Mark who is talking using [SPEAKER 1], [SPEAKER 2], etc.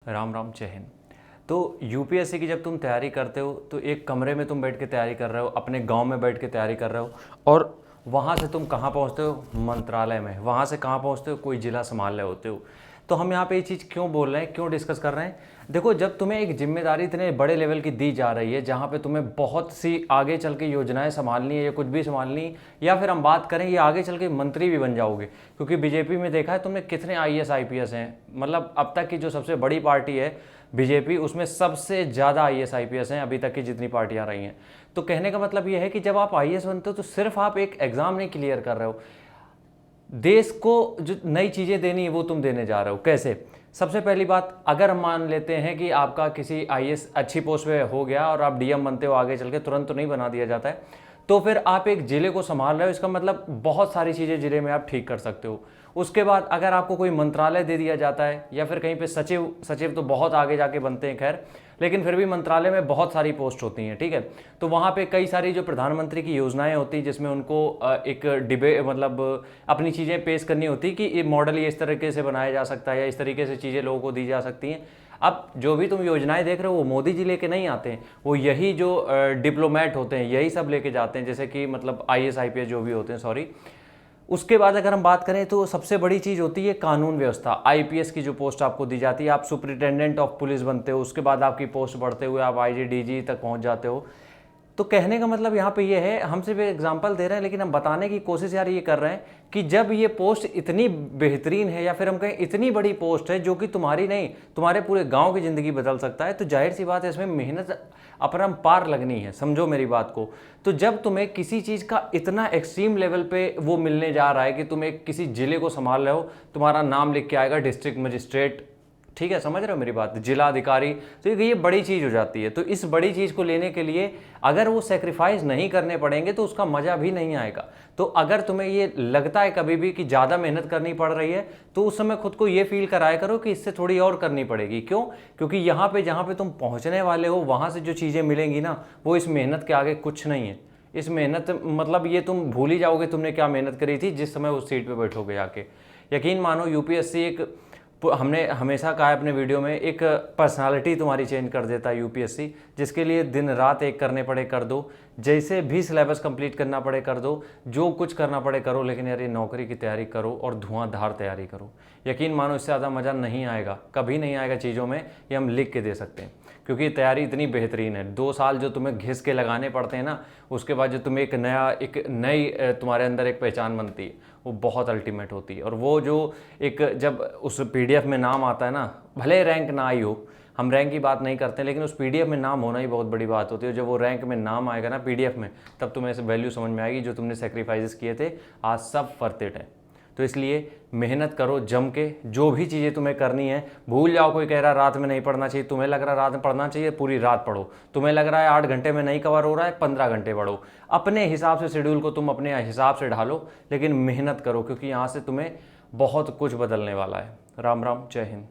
[SPEAKER 1] राम राम, जय हिंद। तो यूपीएससी की जब तुम तैयारी करते हो तो एक कमरे में तुम बैठ के तैयारी कर रहे हो, अपने गांव में बैठ के तैयारी कर रहे हो, और वहाँ से तुम कहाँ पहुँचते हो? मंत्रालय में। वहाँ से कहाँ पहुँचते हो? कोई जिला संभाल रहे होते हो। तो हम यहाँ पे ये चीज़ क्यों बोल रहे हैं, क्यों डिस्कस कर रहे हैं? देखो, जब तुम्हें एक जिम्मेदारी इतने बड़े लेवल की दी जा रही है, जहाँ पे तुम्हें बहुत सी आगे चल के योजनाएं संभालनी है या कुछ भी संभालनी है, या फिर हम बात करें ये आगे चल के मंत्री भी बन जाओगे, क्योंकि बीजेपी में देखा है तुमने कितने आईएएस आईपीएस हैं। मतलब अब तक की जो सबसे बड़ी पार्टी है बीजेपी, उसमें सबसे ज़्यादा आईएएस आईपीएस हैं अभी तक की जितनी पार्टियां रही हैं। तो कहने का मतलब ये है कि जब आप आईएएस बनते हो तो सिर्फ आप एक एग्ज़ाम नहीं क्लियर कर रहे हो, देश को जो नई चीज़ें देनी है वो तुम देने जा रहे हो। कैसे? सबसे पहली बात, अगर हम मान लेते हैं कि आपका किसी आईएएस अच्छी पोस्ट पे हो गया और आप डीएम बनते हो, आगे चल के तुरंत तो नहीं बना दिया जाता है, तो फिर आप एक जिले को संभाल रहे हो, इसका मतलब बहुत सारी चीज़ें जिले में आप ठीक कर सकते हो। उसके बाद अगर आपको कोई मंत्रालय दे दिया जाता है या फिर कहीं पे सचिव, सचिव तो बहुत आगे जाके बनते हैं खैर, लेकिन फिर भी मंत्रालय में बहुत सारी पोस्ट होती हैं, ठीक है। तो वहाँ पे कई सारी जो प्रधानमंत्री की योजनाएं होती हैं, जिसमें उनको एक डिबेट, मतलब अपनी चीज़ें पेश करनी होती है कि ये मॉडल ये इस तरीके से बनाया जा सकता है या इस तरीके से चीज़ें लोगों को दी जा सकती हैं। अब जो भी तुम योजनाएं देख रहे हो वो मोदी जी लेके नहीं आते हैं, वो यही जो डिप्लोमेट होते हैं यही सब लेके जाते हैं, जैसे कि मतलब आईएएस आईपीएस जो भी होते हैं, सॉरी। उसके बाद अगर हम बात करें तो सबसे बड़ी चीज़ होती है कानून व्यवस्था। आईपीएस की जो पोस्ट आपको दी जाती है, आप सुपरिटेंडेंट ऑफ पुलिस बनते हो, उसके बाद आपकी पोस्ट बढ़ते हुए आप आईजी डीजी तक पहुंच जाते हो। तो कहने का मतलब यहाँ पे ये है, हम सिर्फ एग्जांपल दे रहे हैं, लेकिन हम बताने की कोशिश यार ये कर रहे हैं कि जब ये पोस्ट इतनी बेहतरीन है या फिर हम कहें इतनी बड़ी पोस्ट है जो कि तुम्हारी नहीं, तुम्हारे पूरे गांव की ज़िंदगी बदल सकता है, तो जाहिर सी बात है इसमें मेहनत अपरंपार लगनी है। समझो मेरी बात को। तो जब तुम्हें किसी चीज़ का इतना एक्सट्रीम लेवल पे वो मिलने जा रहा है कि तुम एक किसी जिले को संभाल रहे हो, तुम्हारा नाम लिख के आएगा डिस्ट्रिक्ट मजिस्ट्रेट, ठीक है, समझ रहे हो मेरी बात, जिला अधिकारी, तो ये बड़ी चीज़ हो जाती है। तो इस बड़ी चीज़ को लेने के लिए अगर वो सेक्रीफाइस नहीं करने पड़ेंगे तो उसका मज़ा भी नहीं आएगा। तो अगर तुम्हें ये लगता है कभी भी कि ज़्यादा मेहनत करनी पड़ रही है, तो उस समय खुद को ये फील कराया करो कि इससे थोड़ी और करनी पड़ेगी। क्यों? क्योंकि यहाँ पे जहाँ पे तुम पहुँचने वाले हो, वहाँ से जो चीज़ें मिलेंगी ना, वो इस मेहनत के आगे कुछ नहीं है। इस मेहनत मतलब ये तुम भूल ही जाओगे तुमने क्या मेहनत करी थी जिस समय उस सीट पे बैठोगे जाके। यकीन मानो, यूपीएससी एक, हमने हमेशा कहा है अपने वीडियो में, एक पर्सनालिटी तुम्हारी चेंज कर देता है यूपीएससी, जिसके लिए दिन रात एक करने पड़े कर दो, जैसे भी सिलेबस कंप्लीट करना पड़े कर दो, जो कुछ करना पड़े करो, लेकिन यार ये नौकरी की तैयारी करो और धुआंधार तैयारी करो। यकीन मानो इससे ज़्यादा मज़ा नहीं आएगा, कभी नहीं आएगा चीज़ों में, ये हम लिख के दे सकते हैं, क्योंकि तैयारी इतनी बेहतरीन है। 2 साल जो तुम्हें घिस के लगाने पड़ते हैं ना, उसके बाद जो तुम्हें एक नई तुम्हारे अंदर एक पहचान बनती है, वो बहुत अल्टीमेट होती है। और वो जो एक जब उस पीडीएफ में नाम आता है ना, भले रैंक ना आई हो, हम रैंक की बात नहीं करते, लेकिन उस पीडीएफ में नाम होना ही बहुत बड़ी बात होती है। जब वो रैंक में नाम आएगा ना पीडीएफ में, तब तुम्हें ऐसे वैल्यू समझ में आएगी, जो तुमने सेक्रीफाइसेस किए थे आज सब वर्थ इट है। तो इसलिए मेहनत करो जम के, जो भी चीज़ें तुम्हें करनी है। भूल जाओ, कोई कह रहा है रात में नहीं पढ़ना चाहिए, तुम्हें लग रहा है रात में पढ़ना चाहिए, पूरी रात पढ़ो। तुम्हें लग रहा है 8 घंटे में नहीं कवर हो रहा है, 15 घंटे पढ़ो। अपने हिसाब से शेड्यूल को तुम अपने हिसाब से ढालो, लेकिन मेहनत करो, क्योंकि यहाँ से तुम्हें बहुत कुछ बदलने वाला है। राम राम, जय हिंद।